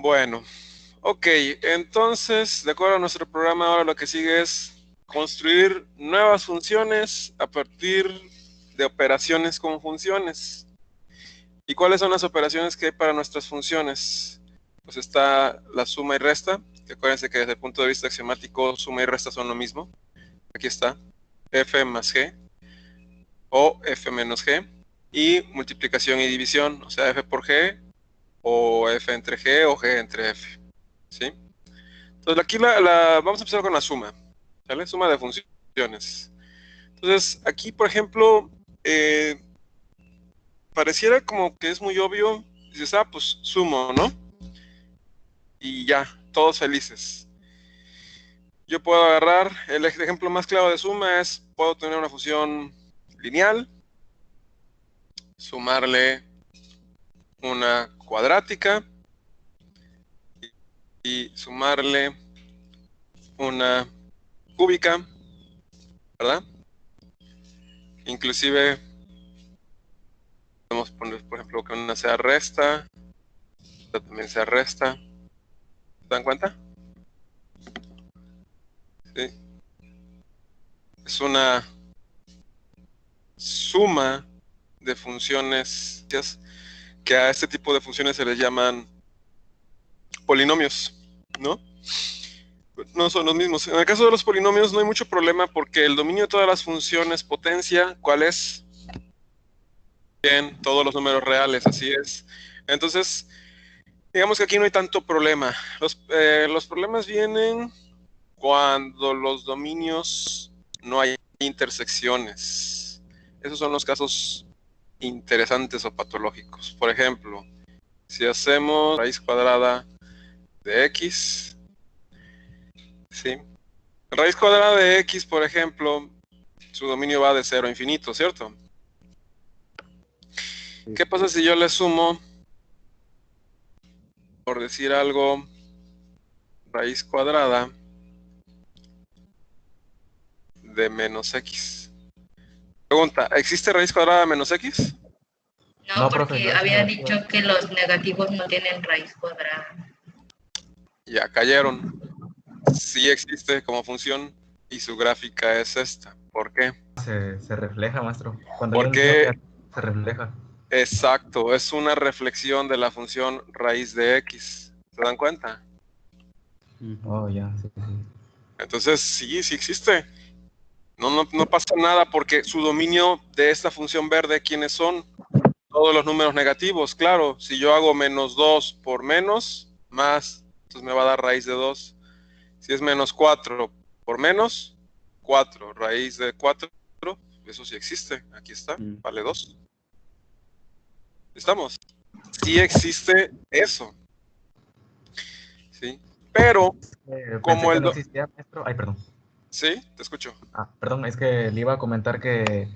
Bueno, ok, entonces, de acuerdo a nuestro programa, ahora lo que sigue es construir nuevas funciones a partir de operaciones con funciones. ¿Y cuáles son las operaciones que hay para nuestras funciones? Pues está la suma y resta, que acuérdense que desde el punto de vista axiomático, suma y resta son lo mismo. Aquí está, f más g o f menos g, y multiplicación y división, o sea, f por g, o f entre g, o g entre f, ¿sí? Entonces aquí vamos a empezar con la suma, ¿vale? Suma de funciones. Entonces aquí, por ejemplo, pareciera como que es muy obvio, dices, pues sumo, ¿no? Y ya, todos felices. Yo puedo agarrar, el ejemplo más claro de suma es, puedo tener una función lineal, sumarle una cuadrática y sumarle una cúbica, ¿verdad? Inclusive podemos poner, por ejemplo, que una sea resta, otra también sea resta. ¿Se dan cuenta? Sí. Es una suma de funciones que a este tipo de funciones se les llaman polinomios, ¿no? No son los mismos. En el caso de los polinomios no hay mucho problema porque el dominio de todas las funciones potencia, ¿cuál es? Bien, todos los números reales, así es. Entonces, digamos que aquí no hay tanto problema. Los problemas vienen cuando los dominios no hay intersecciones. Esos son los casos interesantes o patológicos. Por ejemplo, si hacemos raíz cuadrada de x, ¿sí? Raíz cuadrada de x, por ejemplo, su dominio va de 0 a infinito, ¿cierto? ¿Qué pasa si yo le sumo, por decir algo, raíz cuadrada de menos x? Pregunta, ¿existe raíz cuadrada de menos x? No, profe, porque yo había decía dicho que los negativos no tienen raíz cuadrada. Ya cayeron. Sí existe como función y su gráfica es esta. ¿Por qué? se refleja, maestro. Cuando hay un número Porque, negativo, se refleja. exacto, es una reflexión de la función raíz de x. ¿Se dan cuenta? Oh, ya, sí. Entonces, sí existe. No pasa nada porque su dominio de esta función verde, ¿quiénes son? Todos los números negativos, claro. Si yo hago menos 2 por menos, más, entonces me va a dar raíz de 2. Si es menos 4 por menos, 4. Raíz de 4, eso sí existe. Aquí está, vale 2. ¿Estamos? Sí existe eso. ¿Sí? Pero, Pensé como que el... no existía, maestro. Ay, perdón. ¿Sí? Te escucho. Perdón, es que le iba a comentar que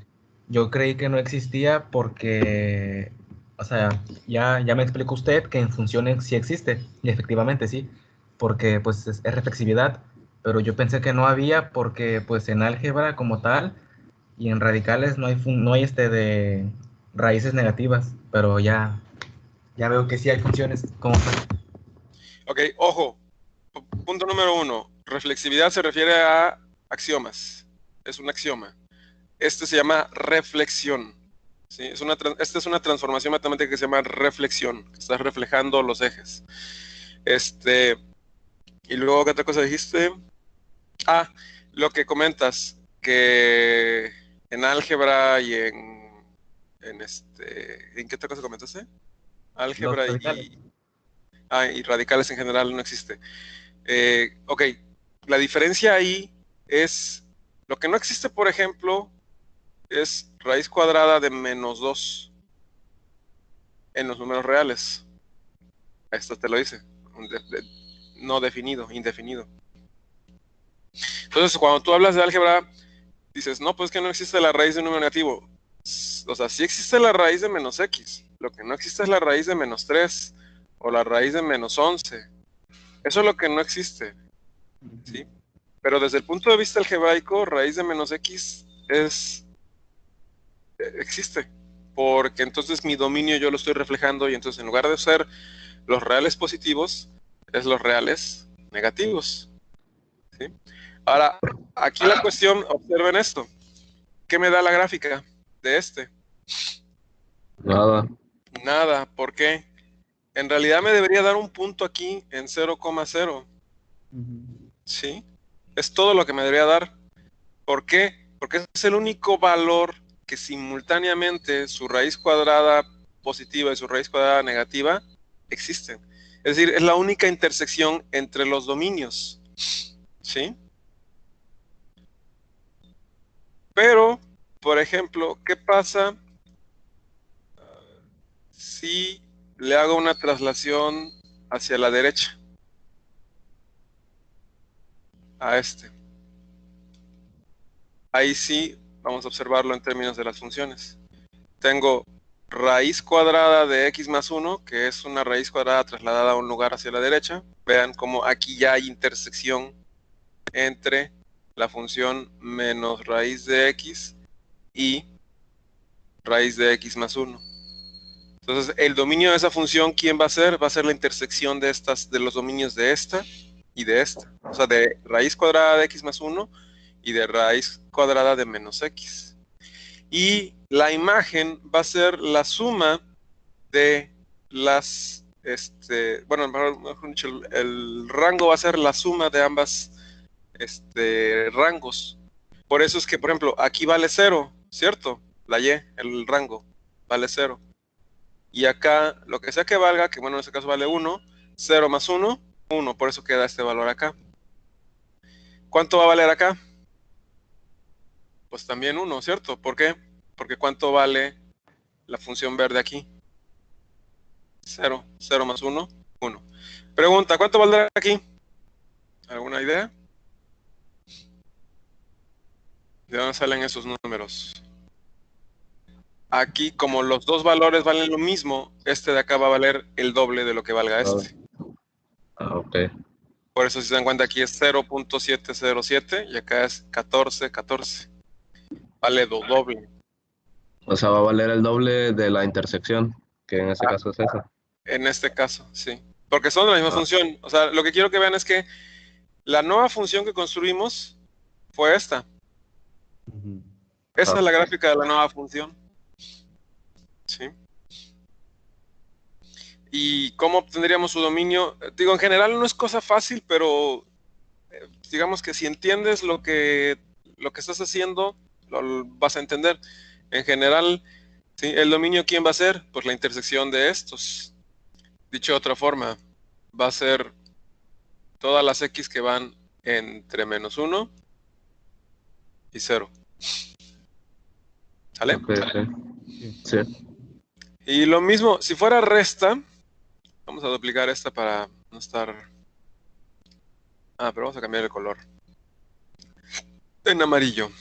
yo creí que no existía porque, o sea, ya me explicó usted que en funciones sí existe, y efectivamente sí, porque pues es reflexividad, pero yo pensé que no había porque pues en álgebra como tal y en radicales no hay de raíces negativas, pero ya veo que sí hay funciones como tal. Ok, ojo. Punto número 1. Reflexividad se refiere a axiomas. Es un axioma. Este se llama reflexión. ¿Sí? Esta es una transformación matemática que se llama reflexión, que estás reflejando los ejes. Y luego, ¿qué otra cosa dijiste? Lo que comentas, que en álgebra y ¿en qué otra cosa comentaste? Los Álgebra radicales. y radicales en general no existe. Ok, la diferencia ahí es, lo que no existe, por ejemplo, es raíz cuadrada de menos 2 en los números reales. Esto te lo dice, no definido, indefinido. Entonces, cuando tú hablas de álgebra, dices, no, pues que no existe la raíz de un número negativo. O sea, sí existe la raíz de menos x. Lo que no existe es la raíz de menos 3 o la raíz de menos 11. Eso es lo que no existe, ¿sí? Pero desde el punto de vista algebraico, raíz de menos x existe. Porque entonces mi dominio yo lo estoy reflejando y entonces en lugar de ser los reales positivos, es los reales negativos. ¿Sí? Ahora, aquí la cuestión, observen esto. ¿Qué me da la gráfica de este? Nada. Nada. ¿Por qué? En realidad me debería dar un punto aquí en 0,0. ¿Sí? Es todo lo que me debería dar. ¿Por qué? Porque es el único valor que simultáneamente su raíz cuadrada positiva y su raíz cuadrada negativa existen. Es decir, es la única intersección entre los dominios. ¿Sí? Pero, por ejemplo, ¿qué pasa si le hago una traslación hacia la derecha? A este. Ahí sí, vamos a observarlo en términos de las funciones. Tengo raíz cuadrada de x más 1, que es una raíz cuadrada trasladada a un lugar hacia la derecha. Vean cómo aquí ya hay intersección entre la función menos raíz de x y raíz de x más 1. Entonces, el dominio de esa función, ¿quién va a ser? Va a ser la intersección de los dominios de esta y de esta. O sea, de raíz cuadrada de x más 1 y de raíz cuadrada de menos x. Y la imagen va a ser la suma de las, mejor dicho, el rango va a ser la suma de ambas rangos. Por eso es que, por ejemplo, aquí vale 0, ¿cierto? La y, el rango, vale 0. Y acá, lo que sea que valga, que bueno, en este caso vale 1, 0 más 1, 1, por eso queda este valor acá. ¿Cuánto va a valer acá? Pues también 1, ¿cierto? ¿Por qué? Porque ¿cuánto vale la función verde aquí? 0. 0 más 1, 1. Pregunta, ¿cuánto valdrá aquí? ¿Alguna idea? ¿De dónde salen esos números? Aquí, como los dos valores valen lo mismo, este de acá va a valer el doble de lo que valga este. Ok. Por eso, si se dan cuenta, aquí es 0.707 y acá es 1414. Vale doble. O sea, va a valer el doble de la intersección, que en este caso es esa. En este caso, sí. Porque son de la misma función. O sea, lo que quiero que vean es que la nueva función que construimos fue esta. Esa es la gráfica de la nueva función. ¿Sí? ¿Y cómo obtendríamos su dominio? Digo, en general no es cosa fácil, pero digamos que si entiendes lo que estás haciendo, lo vas a entender. En general, ¿sí? ¿El dominio quién va a ser? Pues la intersección de estos. Dicho de otra forma, va a ser todas las x que van entre menos 1 y 0. ¿Sale? Ok. Sí. Y lo mismo, si fuera resta, vamos a duplicar esta para no estar... pero vamos a cambiar el color. En amarillo.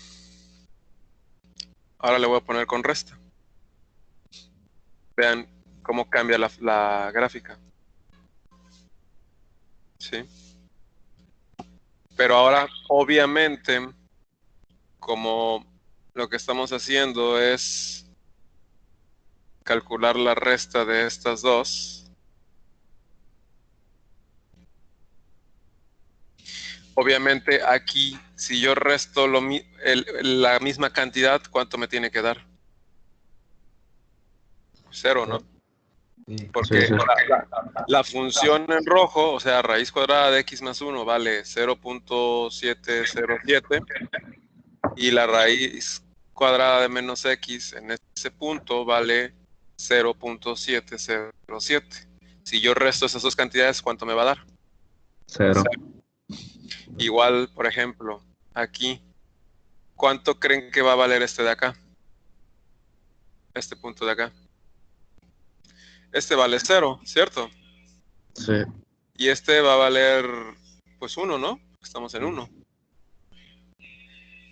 Ahora le voy a poner con resta. Vean cómo cambia la gráfica. ¿Sí? Pero ahora, obviamente, como lo que estamos haciendo es calcular la resta de estas dos, obviamente aquí, si yo resto la misma cantidad, ¿cuánto me tiene que dar? 0, ¿no? Sí. Porque Sí. la función en rojo, o sea, raíz cuadrada de x más 1 vale 0.707 y la raíz cuadrada de menos x en ese punto vale 0.707. Si yo resto esas dos cantidades, ¿cuánto me va a dar? 0. Igual, por ejemplo, aquí, ¿cuánto creen que va a valer este de acá? Este punto de acá. Este vale 0, ¿cierto? Sí. Y este va a valer, pues 1, ¿no? Estamos en 1.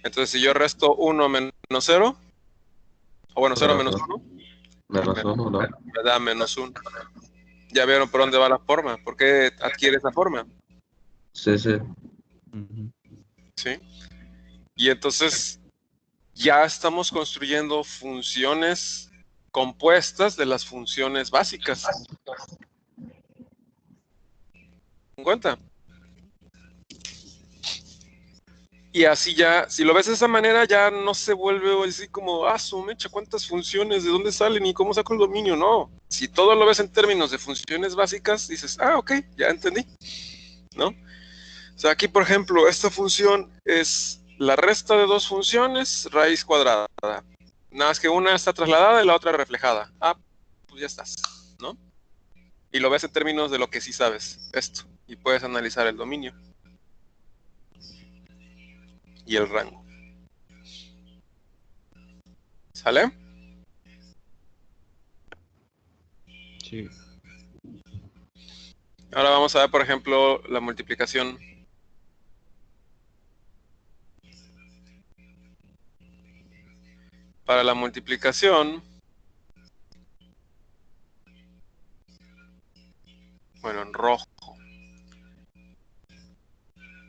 Entonces, si yo resto 1 menos 0, o bueno, 0 menos 1, Menos 1, ¿no? me da menos 1. ¿Ya vieron por dónde va la forma? ¿Por qué adquiere esa forma? Sí. ¿Sí? Y entonces, ya estamos construyendo funciones compuestas de las funciones básicas. cuenta. Y así ya, si lo ves de esa manera, ya no se vuelve así como, su mecha, ¿cuántas funciones? ¿De dónde salen? ¿Y cómo saco el dominio? No. Si todo lo ves en términos de funciones básicas, dices, ok, ya entendí, ¿no? O sea, aquí, por ejemplo, esta función es la resta de dos funciones, raíz cuadrada. Nada más que una está trasladada y la otra reflejada. Pues ya estás, ¿no? Y lo ves en términos de lo que sí sabes, esto. Y puedes analizar el dominio y el rango. ¿Sale? Sí. Ahora vamos a ver, por ejemplo, la multiplicación. Para la multiplicación, bueno, en rojo.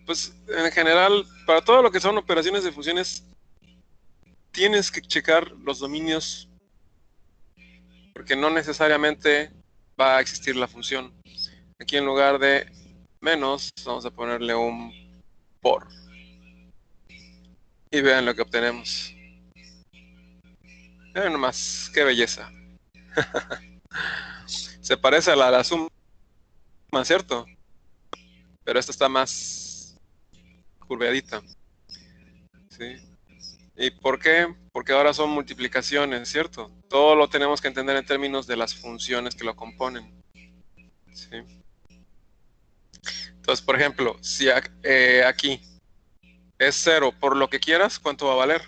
Pues en general, para todo lo que son operaciones de funciones, tienes que checar los dominios, porque no necesariamente va a existir la función. Aquí en lugar de menos, vamos a ponerle un por. Y vean lo que obtenemos. Vean nomás, qué belleza. Se parece a la suma, ¿cierto? Pero esta está más curveadita. ¿Sí? ¿Y por qué? Porque ahora son multiplicaciones, ¿cierto? Todo lo tenemos que entender en términos de las funciones que lo componen. ¿Sí? Entonces, por ejemplo, si aquí es 0 por lo que quieras, ¿cuánto va a valer?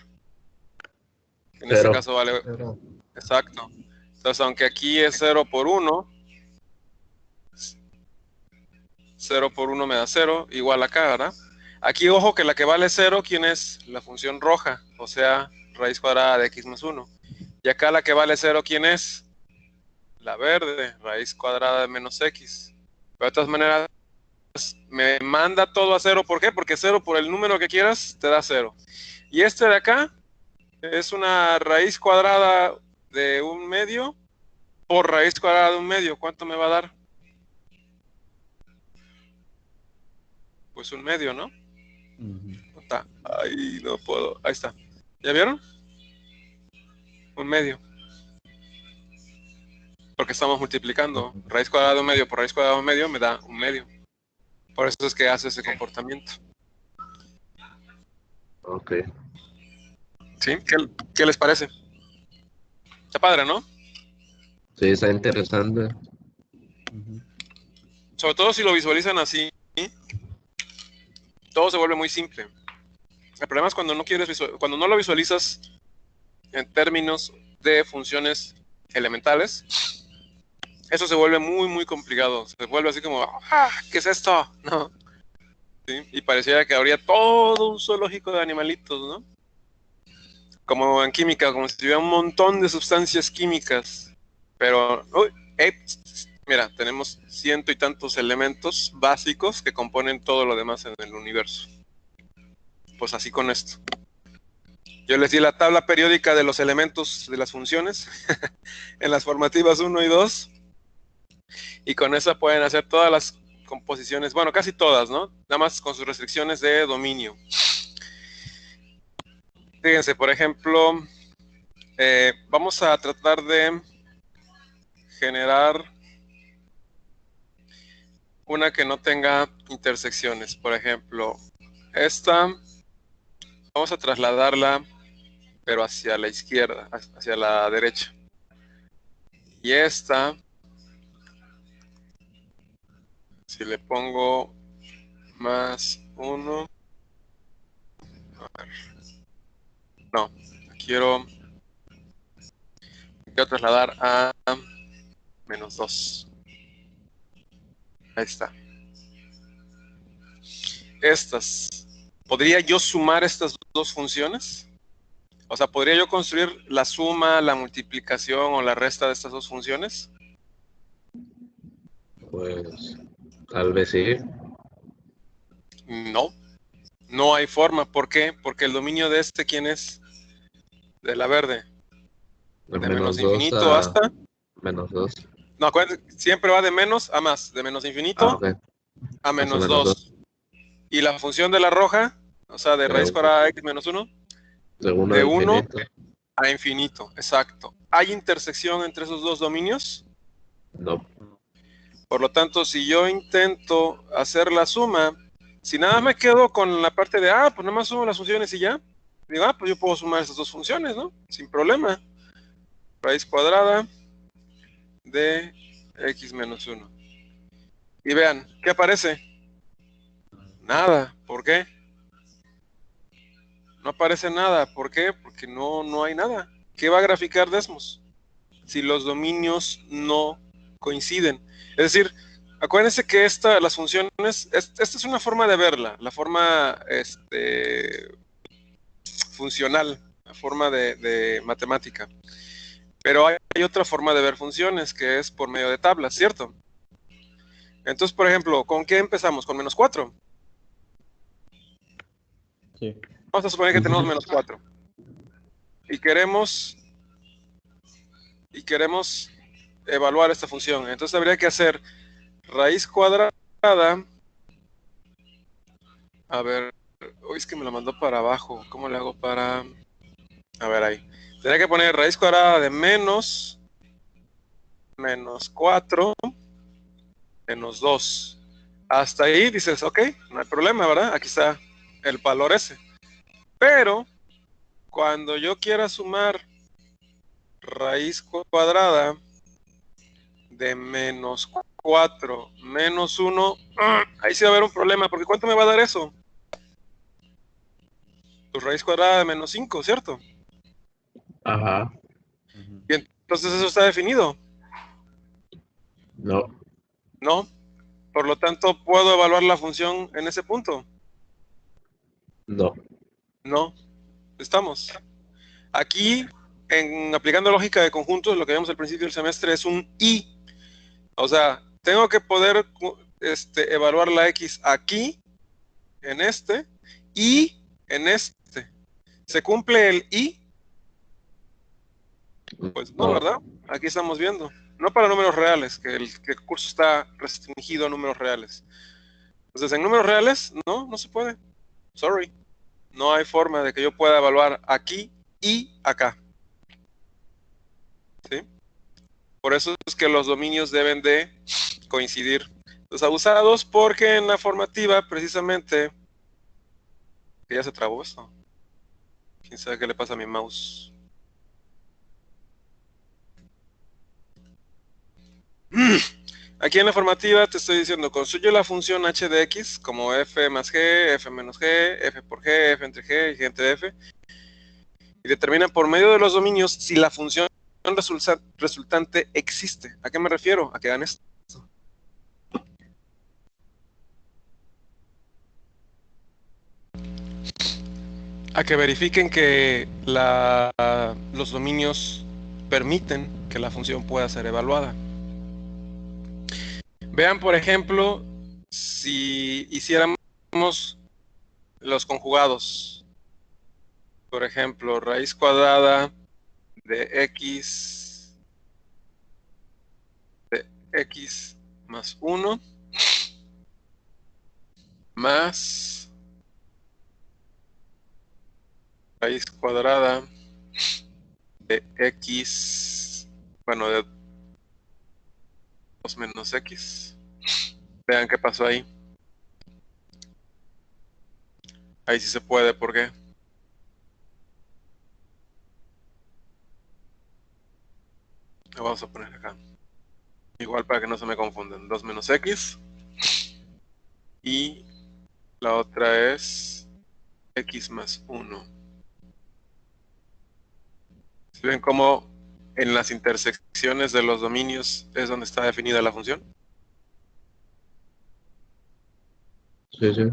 En este Cero. caso vale... Pero, Exacto. Entonces, aunque aquí es 0 por 1, 0 por 1 me da 0, igual acá, ¿verdad? Aquí, ojo, que la que vale 0, ¿quién es? La función roja, o sea, raíz cuadrada de x más 1. Y acá la que vale 0, ¿quién es? La verde, raíz cuadrada de menos x. Pero de todas maneras, me manda todo a 0. ¿Por qué? Porque 0 por el número que quieras te da 0. Y este de acá es una raíz cuadrada de 1/2 por raíz cuadrada de 1/2. ¿Cuánto me va a dar? Pues 1/2, ¿no? Está. Ahí no puedo. Ahí está. ¿Ya vieron? 1/2. Porque estamos multiplicando. Raíz cuadrada de 1/2 por raíz cuadrada de 1/2 me da 1/2. Por eso es que hace ese comportamiento. Ok. ¿Sí? ¿Qué les parece? Está padre, ¿no? Sí, está interesante. Sobre todo si lo visualizan así, todo se vuelve muy simple. El problema es cuando cuando no lo visualizas en términos de funciones elementales, eso se vuelve muy, muy complicado. Se vuelve así como, ¿qué es esto? ¿No? ¿Sí? Y pareciera que habría todo un zoológico de animalitos, ¿no? Como en química, como si hubiera un montón de sustancias químicas. Pero, mira, tenemos 100 y tantos elementos básicos que componen todo lo demás en el universo. Pues así con esto. Yo les di la tabla periódica de los elementos de las funciones en las formativas 1 y 2. Y con esa pueden hacer todas las composiciones, bueno, casi todas, ¿no? Nada más con sus restricciones de dominio. Fíjense, por ejemplo, vamos a tratar de generar una que no tenga intersecciones. Por ejemplo, esta, vamos a trasladarla, pero hacia la izquierda, hacia la derecha. Y esta, si le pongo más 1, a ver, no, quiero trasladar a menos 2. Ahí está. ¿Podría yo sumar estas dos funciones? O sea, ¿podría yo construir la suma, la multiplicación o la resta de estas dos funciones? Pues tal vez sí. No, no hay forma. ¿Por qué? Porque el dominio de este, ¿quién es? De la verde. De De menos menos 2 infinito a hasta... menos 2. No, acuérdense, siempre va de menos a más. De menos infinito Ok. a menos menos 2. Y la función de la roja, o sea, de raíz cuadrada de x menos 1, De 1 de a 1 infinito. a infinito, exacto. ¿Hay intersección entre esos dos dominios? No. Por lo tanto, si yo intento hacer la suma, si nada más me quedo con la parte de, pues nada más sumo las funciones y ya, digo, pues yo puedo sumar esas dos funciones, ¿no? Sin problema. Raíz cuadrada de x menos 1. Y vean, ¿qué aparece? Nada. ¿Por qué? No aparece nada. ¿Por qué? Porque no hay nada. ¿Qué va a graficar Desmos? Si los dominios no coinciden. Es decir, acuérdense que las funciones, esta es una forma de verla, la forma funcional, la forma de matemática. Pero hay otra forma de ver funciones, que es por medio de tablas, ¿cierto? Entonces, por ejemplo, ¿con qué empezamos? Con menos 4. Sí. Vamos a suponer que tenemos menos 4. Y queremos evaluar esta función. Entonces habría que hacer raíz cuadrada. A ver, hoy es que me lo mandó para abajo. ¿Cómo le hago para...? A ver, ahí. Tendría que poner raíz cuadrada de menos 4 menos 2. Hasta ahí dices, ok, no hay problema, ¿verdad? Aquí está el valor ese. Pero cuando yo quiera sumar raíz cuadrada de menos 4 menos 1, ahí sí va a haber un problema, porque ¿cuánto me va a dar eso? Pues raíz cuadrada de menos 5, ¿cierto? Ajá. Y entonces eso está definido, No. ¿no? Por lo tanto, ¿puedo evaluar la función en ese punto? No. No, estamos. Aquí, aplicando lógica de conjuntos, lo que vimos al principio del semestre es un y. O sea, tengo que poder evaluar la x aquí, en este, y en este. ¿Se cumple el y? Pues no, ¿verdad? Aquí estamos viendo. No para números reales, que el curso está restringido a números reales. Entonces, en números reales, no se puede. Sorry. No hay forma de que yo pueda evaluar aquí y acá. ¿Sí? Por eso es que los dominios deben de coincidir. Los abusados porque en la formativa, precisamente, que ya se trabó esto. ¿Quién sabe qué le pasa a mi mouse? Aquí en la formativa te estoy diciendo, construye la función h de x como f más g, f menos g, f por g, f entre g y g entre f. Y determina por medio de los dominios si la función resultante existe. ¿A qué me refiero? A que hagan esto. A que verifiquen que los dominios permiten que la función pueda ser evaluada. Vean, por ejemplo, si hiciéramos los conjugados. Por ejemplo, raíz cuadrada de x más 1 más raíz cuadrada de x, bueno, de 2 menos x. Vean qué pasó ahí. Ahí sí se puede, ¿por qué? Lo vamos a poner acá. Igual para que no se me confundan. 2 menos x. Y la otra es x más 1. ¿Sí ven cómo en las intersecciones de los dominios es donde está definida la función? Sí, sí.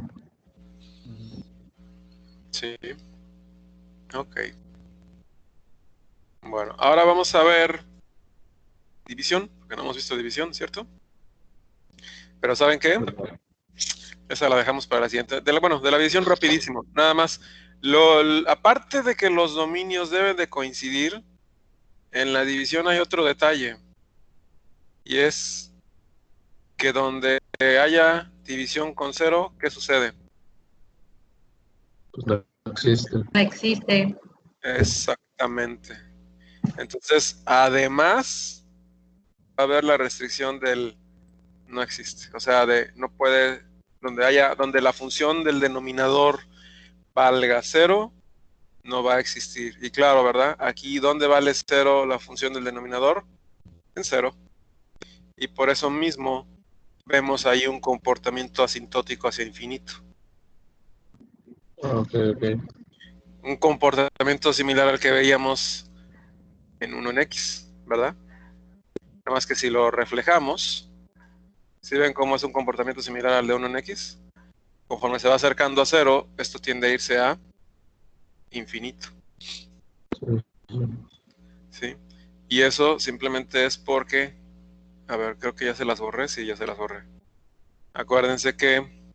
Sí. Ok. Bueno, ahora vamos a ver división, porque no hemos visto división, ¿cierto? Pero ¿saben qué? Esa la dejamos para la siguiente. De la división rapidísimo. Nada más. Aparte de que los dominios deben de coincidir, en la división hay otro detalle. Y es que donde haya división con 0, ¿qué sucede? Pues no existe. No existe. Exactamente. Entonces, además, va a haber la restricción del no existe. O sea, de no puede, donde la función del denominador valga 0, no va a existir. Y claro, ¿verdad? Aquí, ¿dónde vale 0 la función del denominador? En 0. Y por eso mismo vemos ahí un comportamiento asintótico hacia infinito. Ok. Un comportamiento similar al que veíamos en 1 en X, ¿verdad? Nada más que si lo reflejamos, ¿sí ven cómo es un comportamiento similar al de 1 en X? Conforme se va acercando a 0, esto tiende a irse a infinito. ¿Sí? Y eso simplemente es porque, a ver, creo que ya se las borré, sí, ya se las borré. Acuérdense que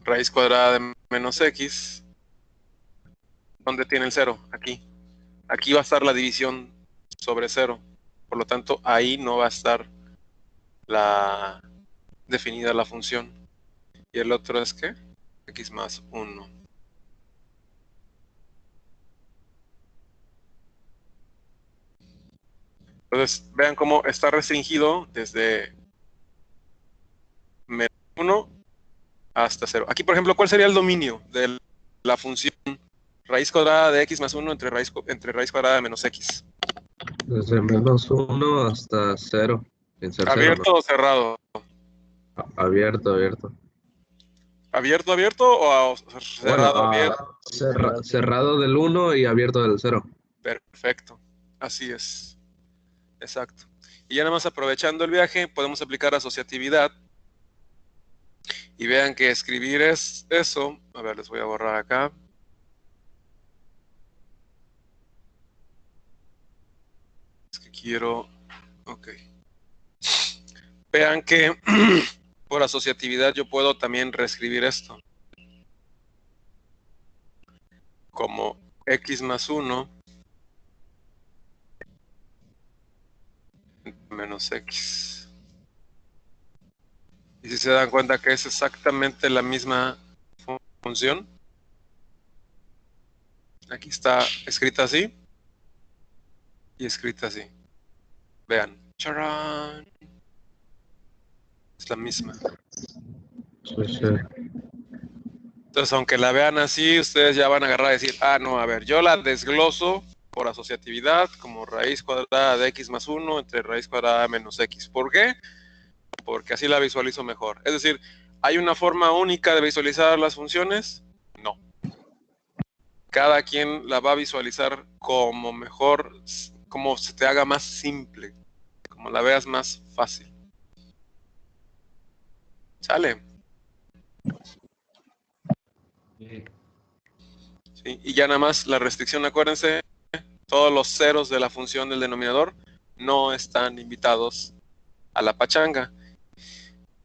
raíz cuadrada de menos X, ¿dónde tiene el 0? Aquí. Aquí va a estar la división sobre 0. Por lo tanto, ahí no va a estar definida la función. ¿Y el otro es qué? X más 1. Entonces, vean cómo está restringido desde menos 1 hasta 0. Aquí, por ejemplo, ¿cuál sería el dominio de la función raíz cuadrada de X más 1 entre raíz cuadrada de menos X? Desde menos 1 hasta 0. Sin ser 0, ¿Abierto o cerrado? Abierto. ¿Abierto o cerrado abierto? Cerrado del 1 y abierto del 0. Perfecto. Así es. Exacto. Y ya nada más aprovechando el viaje, podemos aplicar asociatividad. Y vean que escribir es eso. A ver, les voy a borrar acá. Es que quiero... Ok. Vean que por asociatividad yo puedo también reescribir esto como X más 1 menos X. Y si se dan cuenta que es exactamente la misma función, aquí está escrita así y escrita así. Vean. ¡Charán! Es la misma. Sí. Entonces, aunque la vean así, ustedes ya van a agarrar y decir, ah, no, a ver, yo la desgloso por asociatividad como raíz cuadrada de X más 1 entre raíz cuadrada de menos X. ¿Por qué? Porque así la visualizo mejor. Es decir, ¿hay una forma única de visualizar las funciones? No. Cada quien la va a visualizar como mejor, como se te haga más simple, como la veas más fácil. ¿Sale? Sí, y ya nada más la restricción, acuérdense, todos los ceros de la función del denominador no están invitados a la pachanga.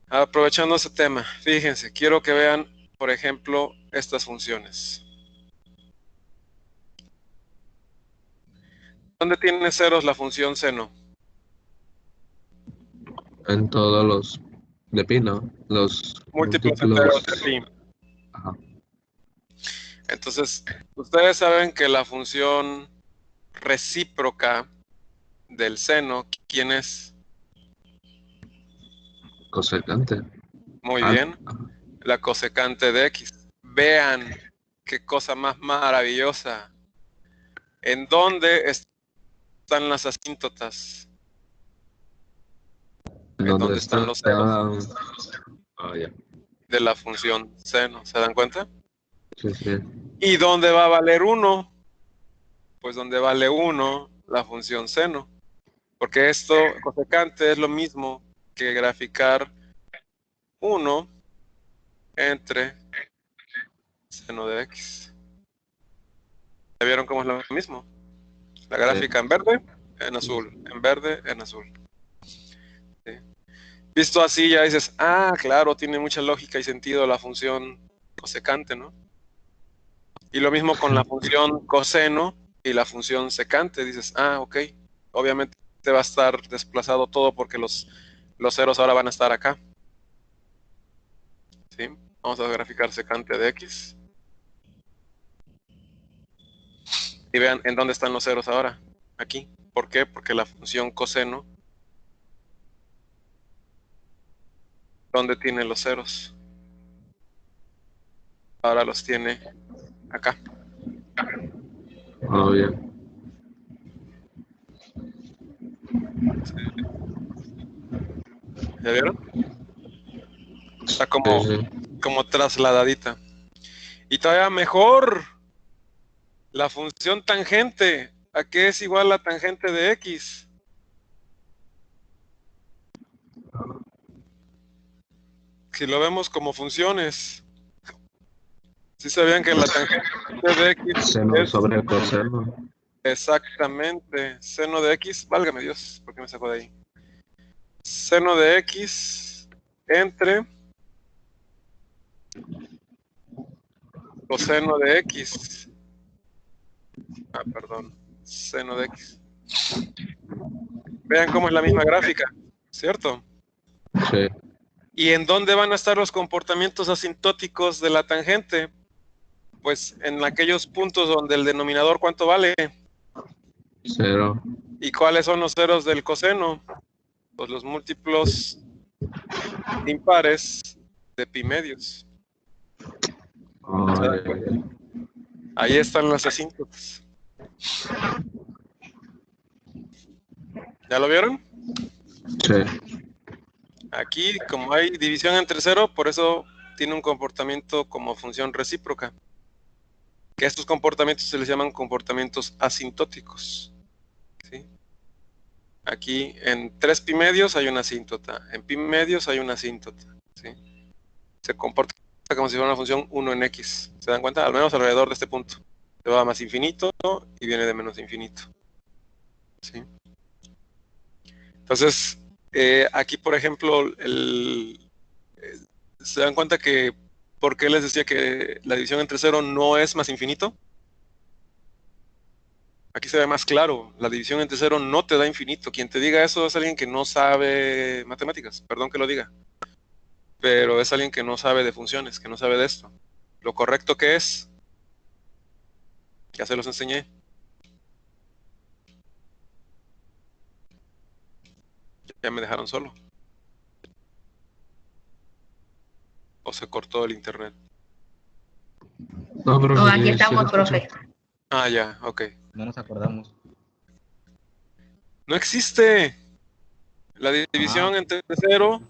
Aprovechando ese tema, fíjense, quiero que vean, por ejemplo, estas funciones. ¿Dónde tiene ceros la función seno? En todos los de pi, ¿no? Los Múltiplos enteros de pi. Ajá. Entonces, ustedes saben que la función recíproca del seno, ¿quién es? Cosecante. Muy bien, la cosecante de x. Vean qué cosa más maravillosa. ¿En dónde están las asíntotas? ¿En dónde están los ceros Ya. de la función seno? ¿Se dan cuenta? Sí. ¿Y dónde va a valer 1? Pues donde vale 1 la función seno. Porque esto, cosecante, es lo mismo que graficar 1 entre seno de x. ¿Ya vieron cómo es lo mismo? La gráfica en verde, en azul. En verde, en azul. ¿Sí? Visto así ya dices, ah, claro, tiene mucha lógica y sentido la función cosecante, ¿no? Y lo mismo con la función coseno y la función secante. Dices, ah, ok, obviamente va a estar desplazado todo porque los ceros ahora van a estar acá. ¿sí? Vamos a graficar secante de x. Y vean en dónde están los ceros ahora. Aquí. ¿Por qué? Porque la función coseno, ¿dónde tiene los ceros? Ahora los tiene acá. Ah, bien. ¿Ya vieron? Está Sí, sí. como trasladadita. Y todavía mejor, la función tangente. ¿A qué es igual la tangente de x? Si lo vemos como funciones. ¿Sí sabían que la tangente de x Seno es sobre el coseno. exactamente seno de x? Válgame Dios, ¿por qué me sacó de ahí? Seno de x entre coseno de x. Ah, perdón. Seno de x. Vean cómo es la misma gráfica, ¿cierto? Sí. ¿Y en dónde van a estar los comportamientos asintóticos de la tangente? Pues en aquellos puntos donde el denominador, ¿cuánto vale? 0. ¿Y cuáles son los ceros del coseno? Pues los múltiplos impares de pi medios. Ahí están las asíntotas. ¿Ya lo vieron? Sí. Aquí, como hay división entre cero, por eso tiene un comportamiento como función recíproca. Que estos comportamientos se les llaman comportamientos asintóticos. ¿Sí? Aquí en 3 pi medios hay una asíntota, en pi medios hay una asíntota. ¿Sí? Se comporta como si fuera una función 1 en x. ¿Se dan cuenta? Al menos alrededor de este punto. Se va a más infinito y viene de menos infinito. ¿Sí? Entonces, aquí, por ejemplo, se dan cuenta que ¿por qué les decía que la división entre cero no es más infinito? Aquí se ve más claro, la división entre cero no te da infinito. Quien te diga eso es alguien que no sabe matemáticas, perdón que lo diga, pero es alguien que no sabe de funciones, que no sabe de esto. Lo correcto que es, ya se los enseñé. Ya me dejaron solo. O se cortó el internet. No, pero Oh, aquí sí, sí estamos, lo escucho. profe. Ah, ya, ok. No nos acordamos. No existe. La división Ah, entre cero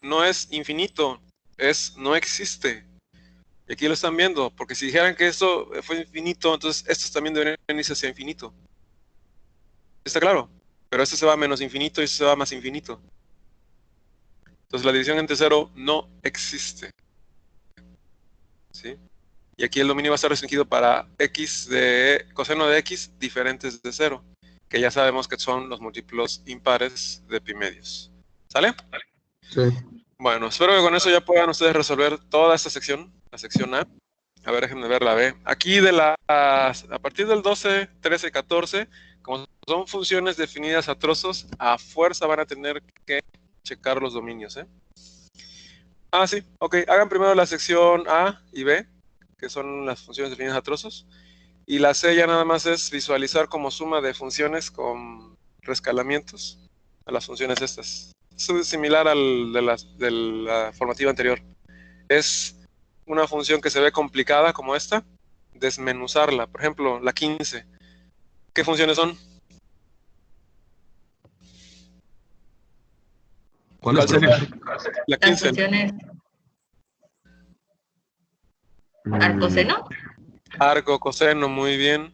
no es infinito, no existe. Y aquí lo están viendo, porque si dijeran que esto fue infinito, entonces estos también deberían irse hacia infinito. ¿Está claro? Pero este se va a menos infinito y este se va a más infinito. Entonces la división entre cero no existe. ¿Sí? Y aquí el dominio va a estar restringido para x de coseno de x diferentes de cero, que ya sabemos que son los múltiplos impares de pi medios. ¿Sale? Sí. Bueno, espero que con eso ya puedan ustedes resolver toda esta sección, la sección A. A ver, déjenme ver la B. Aquí a partir del 12, 13, 14, como son funciones definidas a trozos, a fuerza van a tener que checar los dominios, ¿eh? Ah, sí, ok. Hagan primero la sección A y B, que son las funciones definidas a trozos. Y la C ya nada más es visualizar como suma de funciones con rescalamientos a las funciones estas. Es similar al de la formativa anterior. Es una función que se ve complicada como esta, desmenuzarla. Por ejemplo, la 15. ¿Qué funciones son? ¿Cuál ¿Cuál es, sería? profe? La Las 15. funciones al coseno. Arco, coseno, muy bien.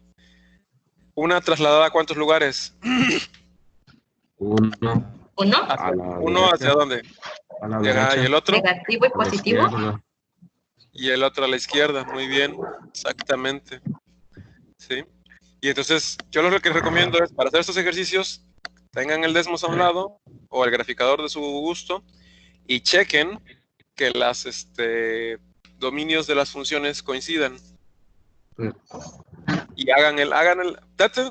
Una trasladada a ¿cuántos lugares? 1 Uno, a la Uno hacia derecha, dónde. a la ¿Y derecha, el otro? negativo y a la positivo. izquierda. Y el otro a la izquierda, muy bien, exactamente. ¿Sí? Y entonces, yo lo que recomiendo es, para hacer estos ejercicios, tengan el Desmos a un lado, o el graficador de su gusto, y chequen que los dominios de las funciones coincidan. Sí. Y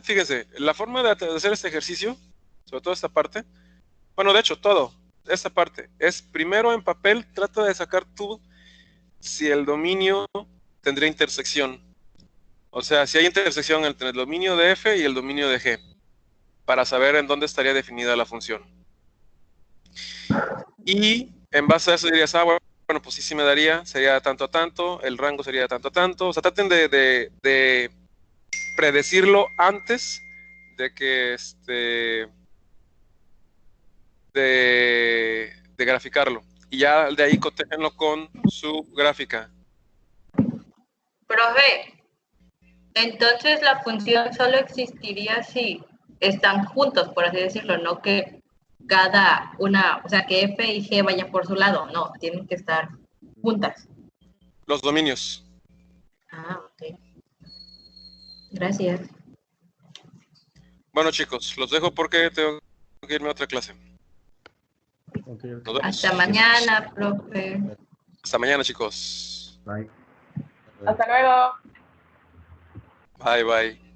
fíjense, la forma de hacer este ejercicio, sobre todo esta parte, bueno, de hecho, esta parte, es primero en papel, trata de sacar tú si el dominio tendría intersección. O sea, si hay intersección entre el dominio de f y el dominio de g, para saber en dónde estaría definida la función. Y en base a eso dirías, bueno, pues sí me daría, sería tanto a tanto, el rango sería tanto a tanto. O sea, traten de predecirlo antes de que de graficarlo. Y ya de ahí cotéjenlo con su gráfica. Profe, entonces la función solo existiría si están juntos, por así decirlo, no que cada una, o sea, que f y g vayan por su lado, no, tienen que estar juntas. Los dominios. Ah, ok. Gracias. Bueno, chicos, los dejo porque tengo que irme a otra clase. Ok. Nos vemos. Hasta mañana, profe. Hasta mañana, chicos. Bye. Hasta luego. Bye, bye.